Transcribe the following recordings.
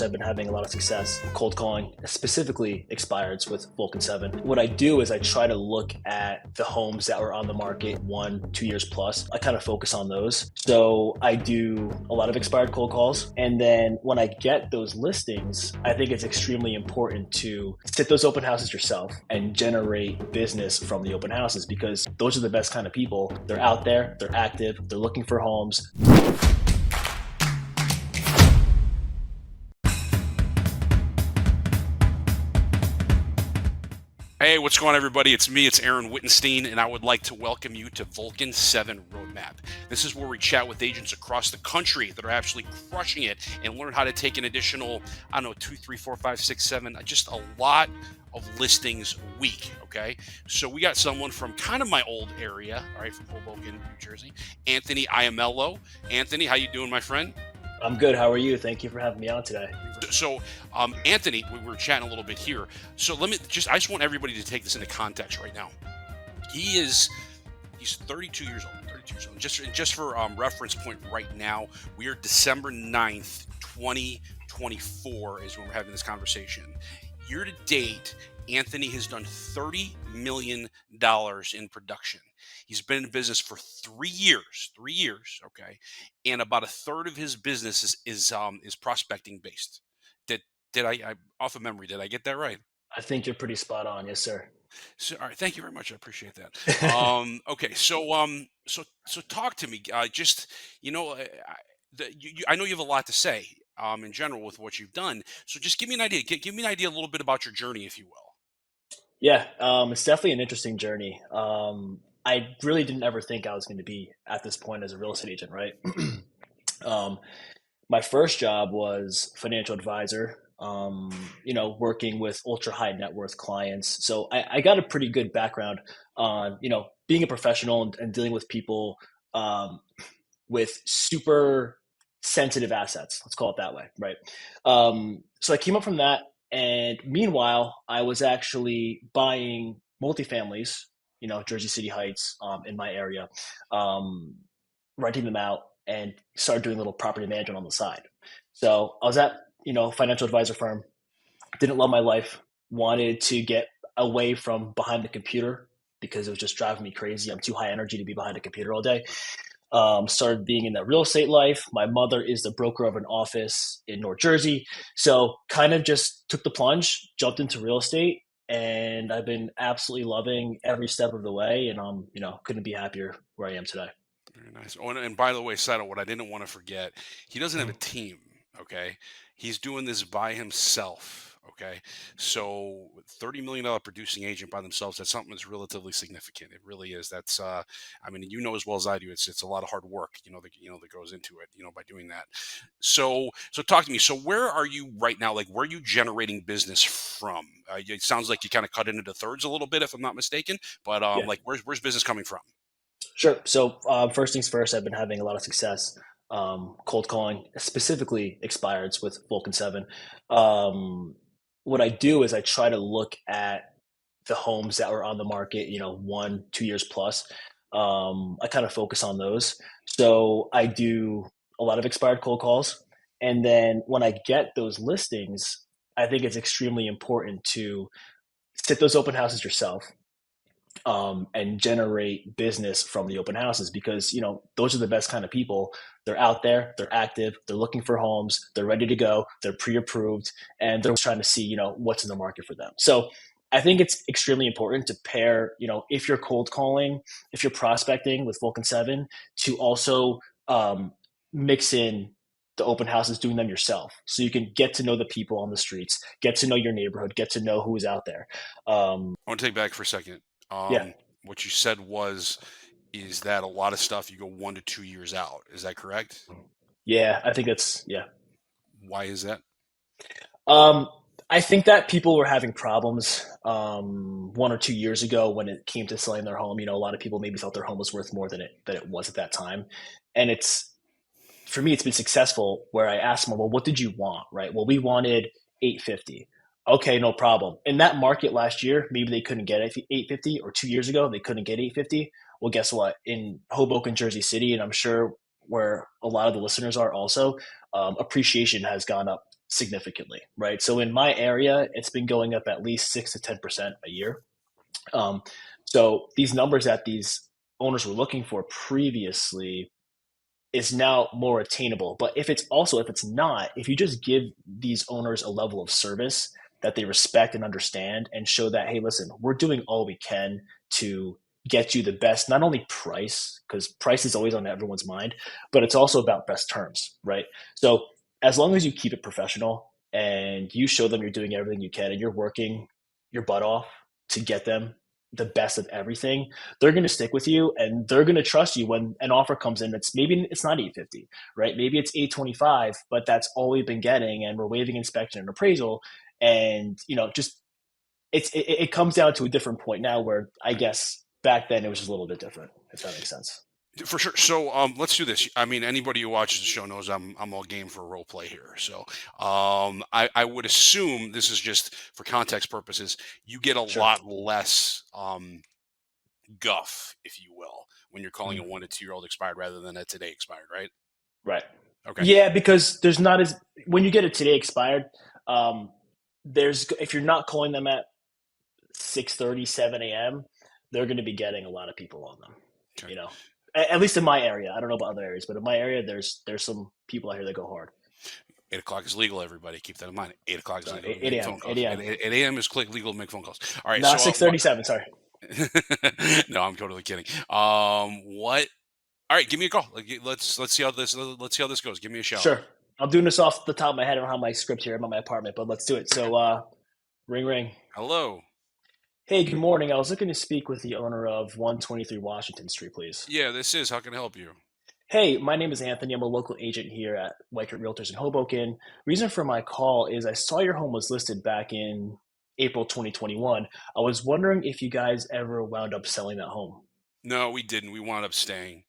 I've been having a lot of success cold calling, specifically expireds with Vulcan 7. What I do is I try to look at the homes that were on the market 1-2 years plus. I kind of focus on those. So I do a lot of expired cold calls. And then when I get those listings, I think it's extremely important to sit those open houses yourself and generate business from the open houses, because those are the best kind of people. They're out there, they're active, they're looking for homes. Hey, what's going on, everybody? It's me, it's Aaron Wittenstein, and I would like to welcome you to Vulcan 7 Roadmap. This is where we chat with agents across the country that are actually crushing it and learn how to take an additional, 2, 3, 4, 5, 6, 7, just a lot of listings a week, okay? So we got someone from kind of my old area, all right, from Hoboken, New Jersey, Anthony Iemmello. Anthony, how you doing, my friend? I'm good. How are you? Thank you for having me on today. So, Anthony, we were chatting a little bit here. So I just want everybody to take this into context right now. He's 32 years old. 32 years old. Just for reference point, right now we are December 9th, 2024 is when we're having this conversation. Year to date, Anthony has done $30 million in production. He's been in business for 3 years, okay, and about a third of his business is prospecting based. Did I off of memory? Did I get that right? I think you're pretty spot on. Yes, sir. So, all right, thank you very much. I appreciate that. Okay, so talk to me. Just I know you have a lot to say in general with what you've done. So just give me an idea. Give me an idea a little bit about your journey, if you will. Yeah, it's definitely an interesting journey. I really didn't ever think I was going to be at this point as a real estate agent, right? um, my first job was financial advisor, working with ultra high net worth clients. So I got a pretty good background on, being a professional and dealing with people with super sensitive assets. Let's call it that way, right? So I came up from that. And meanwhile, I was actually buying multifamilies, Jersey City Heights, in my area, um, renting them out, and started doing a little property management on the side. So I was at, financial advisor firm, didn't love my life, wanted to get away from behind the computer because it was just driving me crazy. I'm too high energy to be behind a computer all day. Started being in that real estate life. My mother is the broker of an office in North Jersey. So kind of just took the plunge, jumped into real estate, and I've been absolutely loving every step of the way. And couldn't be happier where I am today. Very nice. Oh, and by the way, Sato, what I didn't want to forget, he doesn't have a team. Okay, he's doing this by himself. Okay, so $30 million producing agent by themselves—that's something that's relatively significant. It really is. That's, as well as I do. It's a lot of hard work, that goes into it, by doing that. So talk to me. So where are you right now? Like, where are you generating business from? It sounds like you kind of cut into the thirds a little bit, if I'm not mistaken. But Yeah. like, where's business coming from? Sure. So first things first, I've been having a lot of success cold calling, specifically expireds with Vulcan 7. What I do is I try to look at the homes that were on the market, 1-2 years plus. I kind of focus on those. So I do a lot of expired cold calls. And then when I get those listings, I think it's extremely important to sit those open houses yourself, and generate business from the open houses, because those are the best kind of people. They're out there, they're active, they're looking for homes, they're ready to go, they're pre-approved, and they're trying to see what's in the market for them. So I think it's extremely important to pair, if you're cold calling, if you're prospecting with Vulcan 7, to also mix in the open houses, doing them yourself, so you can get to know the people on the streets, get to know your neighborhood, get to know who's out there. I want to take back for a second. Yeah. What you said is that a lot of stuff you go 1 to 2 years out. Is that correct? Yeah, I think that's, yeah. Why is that? Um, I think that people were having problems 1 or 2 years ago when it came to selling their home. A lot of people maybe thought their home was worth more than it was at that time, and it's for me, it's been successful where I asked them, well, what did you want? Right? Well, we wanted 850. Okay, no problem. In that market last year, maybe they couldn't get 850, or 2 years ago they couldn't get 850. Well, guess what? In Hoboken, Jersey City, and I'm sure where a lot of the listeners are also, appreciation has gone up significantly, right? So in my area, it's been going up at least 6 to 10% a year. Um, so these numbers that these owners were looking for previously is now more attainable. But if it's not, if you just give these owners a level of service that they respect and understand and show that, hey, listen, we're doing all we can to get you the best, not only price, because price is always on everyone's mind, but it's also about best terms, right? So as long as you keep it professional and you show them you're doing everything you can and you're working your butt off to get them the best of everything, they're going to stick with you and they're going to trust you when an offer comes in. It's maybe it's not 850, right? Maybe it's 825, but that's all we've been getting, and we're waiving inspection and appraisal. And just it comes down to a different point now, where I guess back then it was just a little bit different, if that makes sense. For sure. So let's do this. I mean, anybody who watches the show knows I'm all game for role play here. So I would assume this is just for context purposes. You get a Sure. lot less guff, if you will, when you're calling Mm. a 1 to 2 year old expired rather than a today expired, right? Right. Okay. Yeah, because there's not as when you get it today expired, um, there's if you're not calling them at 6:30, 7 a.m., they're going to be getting a lot of people on them. Okay. You know, at least in my area. I don't know about other areas, but in my area, there's some people out here that go hard. 8 o'clock is legal, everybody. Keep that in mind. 8 o'clock is So legal to 8 make a.m. phone 8 calls. a.m. 8 a.m. is legal to make phone calls. All right. Not So, 6:37. Sorry. no, I'm totally kidding. What? All right, give me a call. Let's see how this goes. Give me a shout. Sure. I'm doing this off the top of my head. I don't have my script here. I'm at my apartment, but let's do it. So, ring ring. Hello. Hey, good morning. I was looking to speak with the owner of 123 Washington Street, please. Yeah, this is. How can I help you? Hey, my name is Anthony. I'm a local agent here at White Realtors in Hoboken. Reason for my call is I saw your home was listed back in April 2021. I was wondering if you guys ever wound up selling that home. No, we didn't. We wound up staying.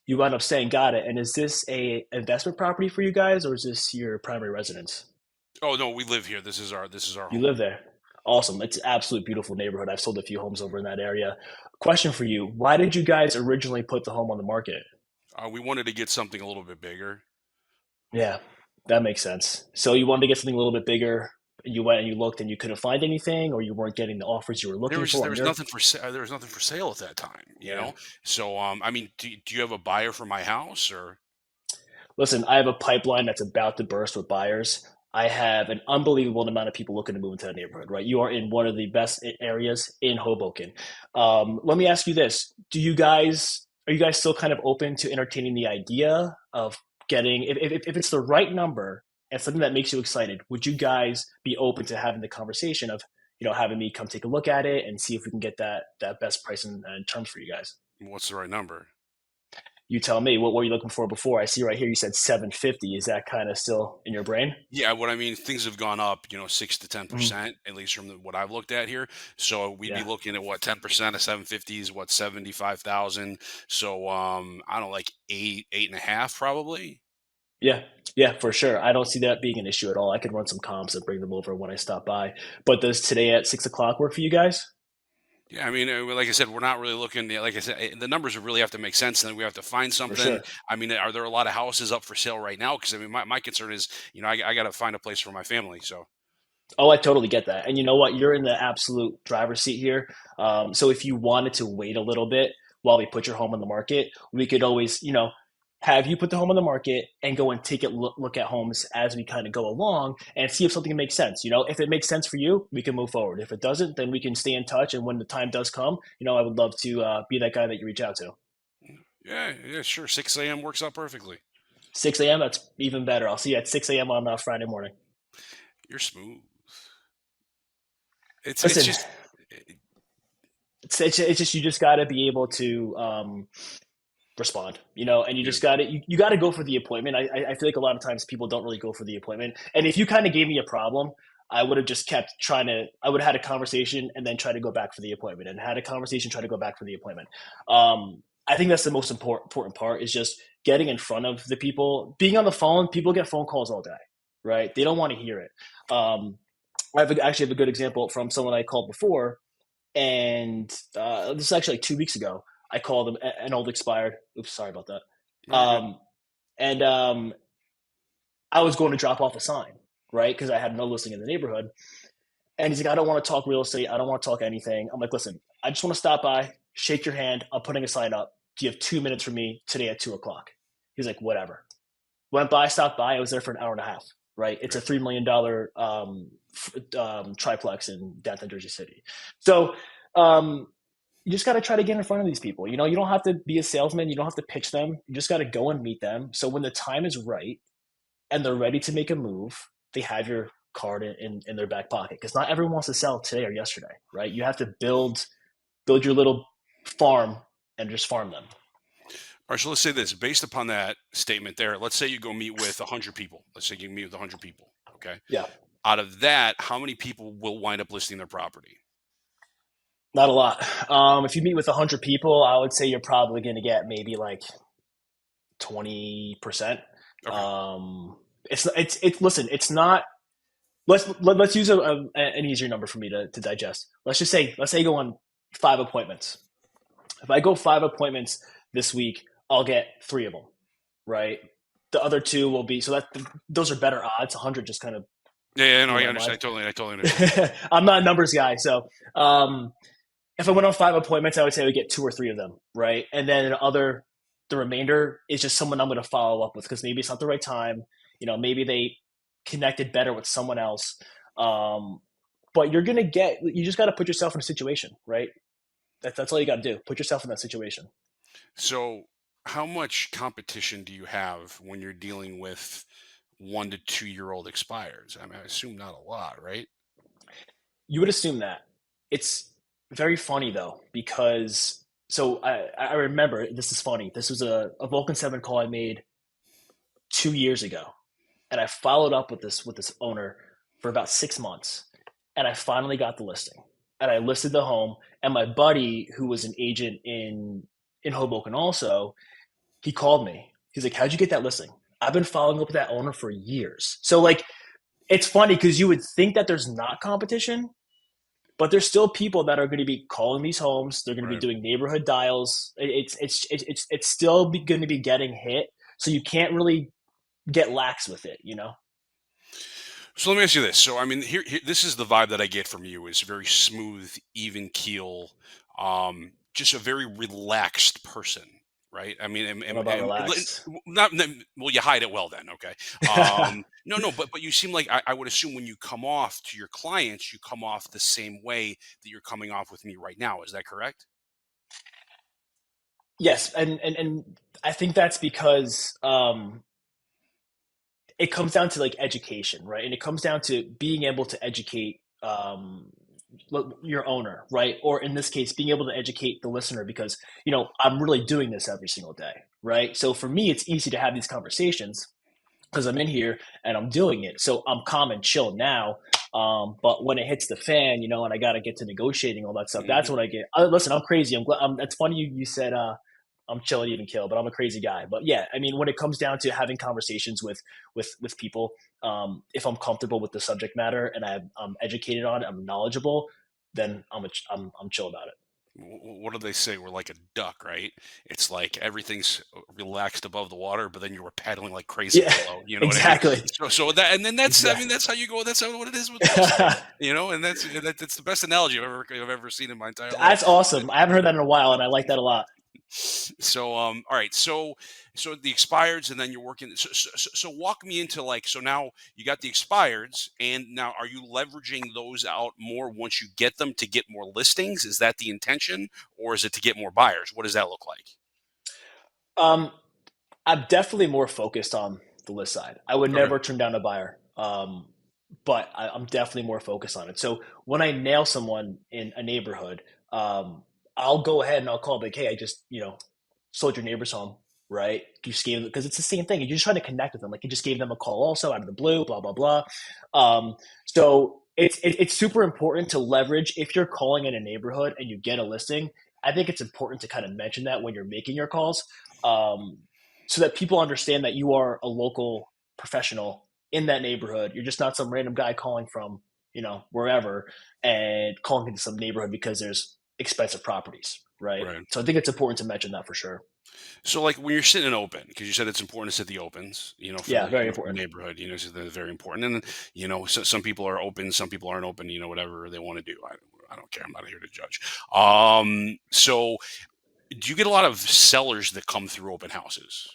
You wound up saying, got it. And is this a investment property for you guys, or is this your primary residence? Oh no, we live here. This is our You home. live there. Awesome. It's an absolute beautiful neighborhood. I've sold a few homes over in that area. Question for you. Why did you guys originally put the home on the market? We wanted to get something a little bit bigger. Yeah, that makes sense. So you wanted to get something a little bit bigger. You went and you looked and you couldn't find anything, or you weren't getting the offers you were There looking was for there on was your. nothing for there was nothing for sale at that time. Yeah. So I mean, do you have a buyer for my house or? Listen, I have a pipeline that's about to burst with buyers. I have an unbelievable amount of people looking to move into that neighborhood, right? You are in one of the best areas in Hoboken. Let me ask you this. Are you guys still kind of open to entertaining the idea of getting, if it's the right number and something that makes you excited, would you guys be open to having the conversation of, having me come take a look at it and see if we can get that best price and terms for you guys? What's the right number? You tell me, what were you looking for before? I see right here you said 750. Is that kind of still in your brain? Yeah, what I mean, things have gone up, 6 to 10%, Mm, at least from what I've looked at here. So we'd be yeah. looking at what 10% of 750 is what 75,000. So I don't know, like eight and a half probably. Yeah. Yeah, for sure. I don't see that being an issue at all. I could run some comps and bring them over when I stop by. But does today at 6 o'clock work for you guys? Yeah, I mean, like I said, we're not really looking. Like I said, the numbers really have to make sense, and then we have to find For something. sure. I mean, are there a lot of houses up for sale right now? Because I mean, my concern is, I got to find a place for my family. So Oh, I totally get that. And you know what? You're in the absolute driver's seat here. So if you wanted to wait a little bit while we put your home on the market, we could always, have you put the home on the market and go and take a look at homes as we kind of go along and see if something makes sense. If it makes sense for you, we can move forward. If it doesn't, then we can stay in touch. And when the time does come, I would love to be that guy that you reach out to. yeah, yeah, sure. 6 a.m. works out perfectly. 6 a.m. That's even better. I'll see you at 6 a.m. on Friday morning. You're smooth. It's Listen, just it's just you just got to be able to respond, and you yeah. just got to you got to go for the appointment. I feel like a lot of times people don't really go for the appointment. And if you kind of gave me a problem, I would have just kept trying to. I would have had a conversation and then try to go back for the appointment, and had a conversation, try to go back for the appointment. I think that's the most important part is just getting in front of the people. Being on the phone, people get phone calls all day, right? They don't want to hear it. Actually have a good example from someone I called before, and this is actually like 2 weeks ago. I called him an old expired. Oops, sorry about that. No, you're good. Um, and I was going to drop off a sign, right? Because I had no listing in the neighborhood. And he's like, I don't want to talk real estate. I don't want to talk anything. I'm like, listen, I just want to stop by, shake your hand. I'm putting a sign up. Do you have 2 minutes for me today at 2 o'clock? He's like, whatever. Went by, stopped by. I was there for an hour and a half, right? It's a Right. $3 million triplex in downtown Jersey City. So um, you just got to try to get in front of these people. You know, you don't have to be a salesman. You don't have to pitch them. You just got to go and meet them. So when the time is right and they're ready to make a move, they have your card in their back pocket. Because not everyone wants to sell today or yesterday, right? You have to build your little farm and just farm them. All right, so let's say this, based upon that statement there, let's say you go meet with 100 people. Let's say you meet with 100 people, okay? Yeah, Out of that, how many people will wind up listing their property? not a lot. If you meet with 100 people, I would say you're probably going to get maybe like 20%. Okay. It's listen, it's not. Let's use an easier number for me to digest. Let's say you go on 5 appointments. If I go 5 appointments this week, I'll get 3 of them, right? The other two will be so that those are better odds. 100 just kind of Yeah, no, blew I my understand. mind. I totally understand. I'm not a numbers guy, so if I went on 5 appointments, I would say I would get 2 or 3 of them, right? And then the remainder is just someone I'm going to follow up with because maybe it's not the right time. You know, maybe they connected better with someone else. Um, but you just got to put yourself in a situation, right? That's all you got to do. Put yourself in that situation. So, how much competition do you have when you're dealing with 1 to 2 year old expires? I mean, I assume not a lot, right? You would assume that. It's very funny though, because so I remember this is funny. This was a Vulcan 7 call I made 2 years ago. And I followed up with this owner for about 6 months. And I finally got the listing. And I listed the home. And my buddy, who was an agent in Hoboken also, he called me. He's like, how'd you get that listing? I've been following up with that owner for years. So like it's funny because you would think that there's not competition, but there's still people that are going to be calling these homes. They're going to be Right. doing neighborhood dials. It's still going to be getting hit. So you can't really get lax with it, you know? So let me ask you this. So I mean, this is the vibe that I get from you is very smooth, even keel, just a very relaxed person, right? I mean, I'm about relaxed. well, you hide it well then, okay? No, no, but you seem like I would assume when you come off to your clients, you come off the same way that you're coming off with me right now. Is that correct? Yes, and I think that's because it comes down to like education, right? And it comes down to being able to educate your owner, right? Or in this case, being able to educate the listener because, you know, I'm really doing this every single day, right? So for me, it's easy to have these conversations because I'm in here and I'm doing it. So I'm calm and chill now. But when it hits the fan, you know, and I got to get to negotiating all that stuff, that's Hmm. when I get. Listen, I'm crazy. I'm glad. It's funny you said I'm chill and even kill, but I'm a crazy guy. But yeah, I mean, when it comes down to having conversations with people, if I'm comfortable with the subject matter and I'm educated on it, I'm knowledgeable, then I'm chill about it. What do they say? We're like a duck, right? It's like everything's relaxed above the water, but then you were paddling like crazy Yeah, below. You know what I mean? exactly, So that, and then that's, I mean, exactly. that's how you go. That's how what it is with real estate, you know. And that's the best analogy I've ever seen in my entire life. That's awesome. I haven't heard that in a while, and I like that a lot. So all right, so the expireds, and then you're working. So walk me into like, so now you got the expireds, and now are you leveraging those out more once you get them to get more listings? Is that the intention, or is it to get more buyers? What does that look like? Um, I'm definitely more focused on the list side. I would Okay. never turn down a buyer, but I'm definitely more focused on it. So when I nail someone in a neighborhood, I'll go ahead and I'll call like, hey, I just sold your neighbor's home, right? You just gave them because it's the same thing. You're just trying to connect with them. Like you just gave them a call also out of the blue, blah blah blah. So it's super important to leverage if you're calling in a neighborhood and you get a listing. I think it's important to kind of mention that when you're making your calls, um, so that people understand that you are a local professional in that neighborhood. You're just not some random guy calling from wherever and calling into some neighborhood because there's expensive properties, right? Right. So I think it's important to mention that for sure. So, like when you're sitting in open, because you said it's important to sit the opens, for Yeah, the very for the important. neighborhood, so they're very important. And so some people are open, some people aren't open. Whatever they want to do. I don't care. I'm not here to judge. So do you get a lot of sellers that come through open houses?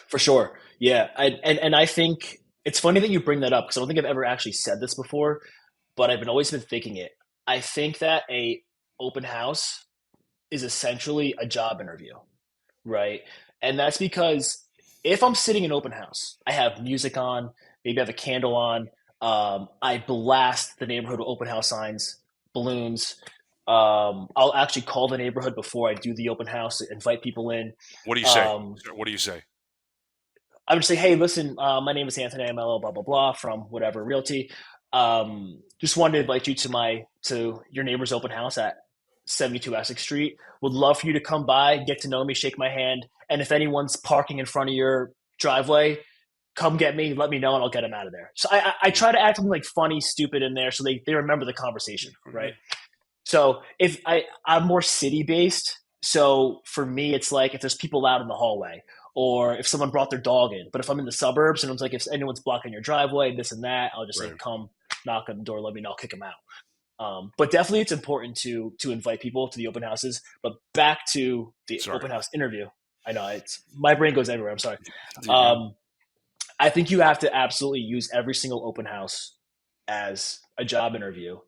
For sure. Yeah. And I think it's funny that you bring that up because I don't think I've ever actually said this before, but I've always been thinking it. I think that a open house is essentially a job interview, right? And that's because if I'm sitting in open house, I have music on, maybe I have a candle on, I blast the neighborhood with open house signs, balloons. I'll actually call the neighborhood before I do the open house, invite people in. What do you say? Um, What do you say? I would say, hey, listen, my name is Anthony Iemmello, blah blah blah, from whatever realty. Just wanted to invite you to your neighbor's open house at 72 Essex Street. Would love for you to come by, get to know me, shake my hand, and if anyone's parking in front of your driveway, come get me, let me know, and I'll get them out of there. So I try to act something like funny, stupid in there, so they remember the conversation, right? So if I'm more city based, so for me it's like if there's people out in the hallway or if someone brought their dog in. But if I'm in the suburbs and it's like if anyone's blocking your driveway, this and that, I'll just say Right. come knock on the door, let me know, I'll kick them out. But definitely it's important to invite people to the open houses. But back to the Sorry. open house interview. I know it's my brain goes everywhere. I'm sorry. You're good. Um, I think you have to absolutely use every single open house as a job interview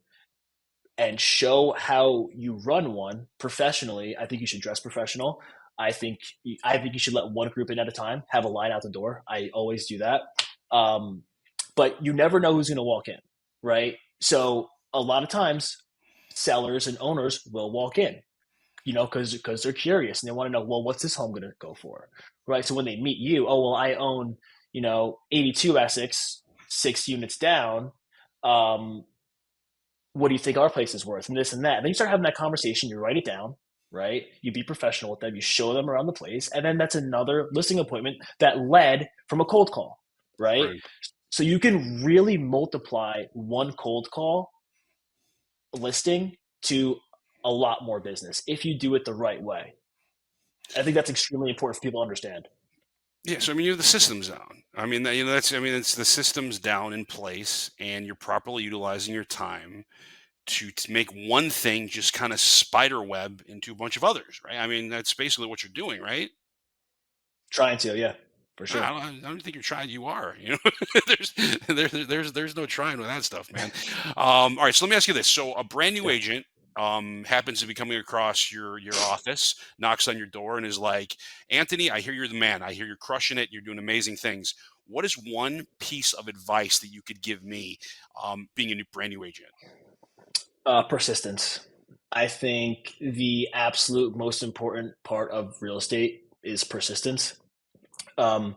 and show how you run one professionally. I think you should dress professional. I think you should let one group in at a time. Have a line out the door. I always do that. Um, but you never know who's going to walk in, right? So a lot of times, sellers and owners will walk in, because they're curious and they want to know, well, what's this home going to go for, right? So when they meet you, oh well, I own 82 Essex, 6 units down. Um, what do you think our place is worth and this and that, and then you start having that conversation, you write it down, right? You be professional with them, you show them around the place, and then that's another listing appointment that led from a cold call, right? Right. So you can really multiply one cold call listing to a lot more business if you do it the right way. I think that's extremely important for people to understand. Yeah, so I mean, the system's down. I mean, that's I mean, it's the system's down in place, and you're properly utilizing your time to make one thing just kind of spider web into a bunch of others, right? I mean, that's basically what you're doing, right? Trying to, yeah, for sure. I don't think you're trying. You are. there's there's no trying with that stuff, man. All right, so let me ask you this: so a brand new Yeah. agent happens to be coming across your office, knocks on your door, and is like, "Anthony, I hear you're the man. I hear you're crushing it. You're doing amazing things. What is one piece of advice that you could give me, being a brand new agent?" Persistence. I think the absolute most important part of real estate is persistence. Um,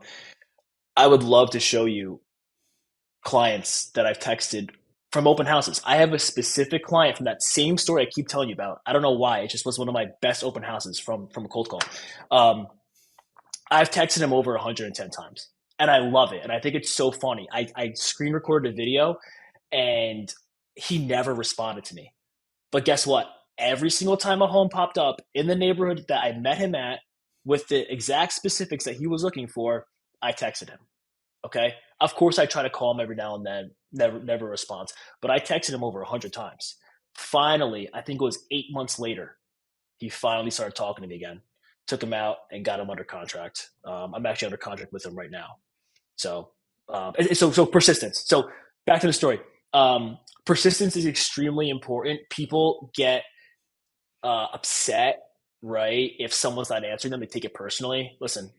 I would love to show you clients that I've texted from open houses. I have a specific client from that same story I keep telling you about. I don't know why. It just was one of my best open houses from a cold call. Um, I've texted him over 110 times, and I love it. And I think it's so funny. I screen recorded a video, and he never responded to me. But guess what? Every single time a home popped up in the neighborhood that I met him at with the exact specifics that he was looking for, I texted him. Okay. Of course, I try to call him every now and then, never responds. But I texted him over 100 times. Finally, I think it was 8 months later, he finally started talking to me again. Took him out and got him under contract. I'm actually under contract with him right now. So, so persistence. So back to the story. Persistence is extremely important. People get upset, right? If someone's not answering them, they take it personally. Listen,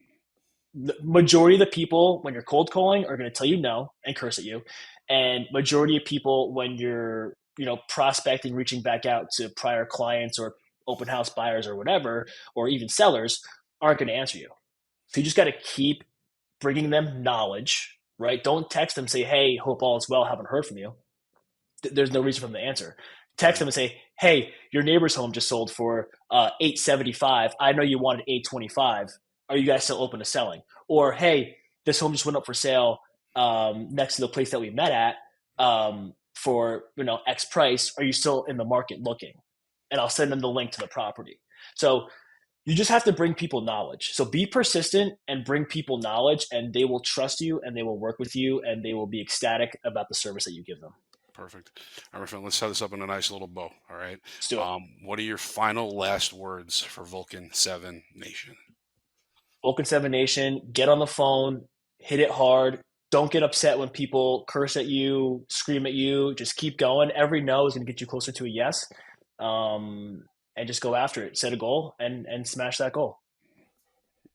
the majority of the people when you're cold calling are going to tell you no and curse at you, and majority of people when you're prospecting, reaching back out to prior clients or open house buyers or whatever, or even sellers, aren't going to answer you. So you just got to keep bringing them knowledge, right? Don't text them, say, hey, hope all is well, haven't heard from you. There's no reason for them to answer. Text Right. them and say, hey, your neighbor's home just sold for 875. I know you wanted 825. Are you guys still open to selling? Or hey, this home just went up for sale next to the place that we met at for X price. Are you still in the market looking? And I'll send them the link to the property. So you just have to bring people knowledge. So be persistent and bring people knowledge, and they will trust you and they will work with you and they will be ecstatic about the service that you give them. Perfect. All right, my friend, let's set this up in a nice little bow. All right. Let's do it. What are your final last words for Vulcan 7 Nation? Vulcan 7 Nation, get on the phone, hit it hard. Don't get upset when people curse at you, scream at you. Just keep going. Every no is going to get you closer to a yes. And just go after it. Set a goal and smash that goal.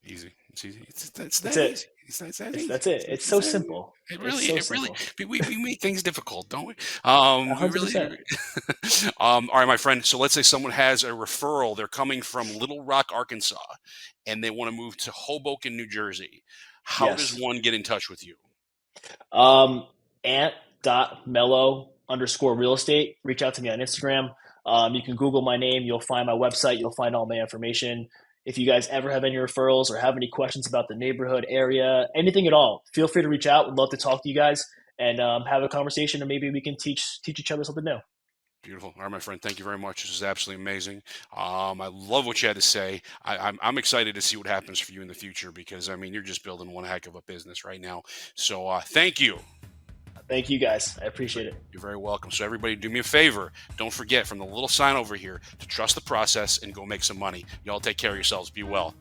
Easy. It's easy. It's That's that it. easy. It's that easy. That's it. It's so That easy. simple. It It's really, so it really, simple. we make things difficult, don't we? A We hundred really, percent. all right, my friend. So let's say someone has a referral. They're coming from Little Rock, Arkansas, and they want to move to Hoboken, New Jersey. How does Yes. one get in touch with you? Ant.mello_real estate. Reach out to me on Instagram. You can Google my name. You'll find my website. You'll find all my information. If you guys ever have any referrals or have any questions about the neighborhood area, anything at all, feel free to reach out. We'd love to talk to you guys and have a conversation, and maybe we can teach each other something new. Beautiful. All right, my friend. Thank you very much. This is absolutely amazing. I love what you had to say. I'm excited to see what happens for you in the future because I mean you're just building one heck of a business right now. So thank you. Thank you guys. I You're very, appreciate it. you're very welcome. So everybody, do me a favor. Don't forget from the little sign over here to trust the process and go make some money. Y'all take care of yourselves. Be well.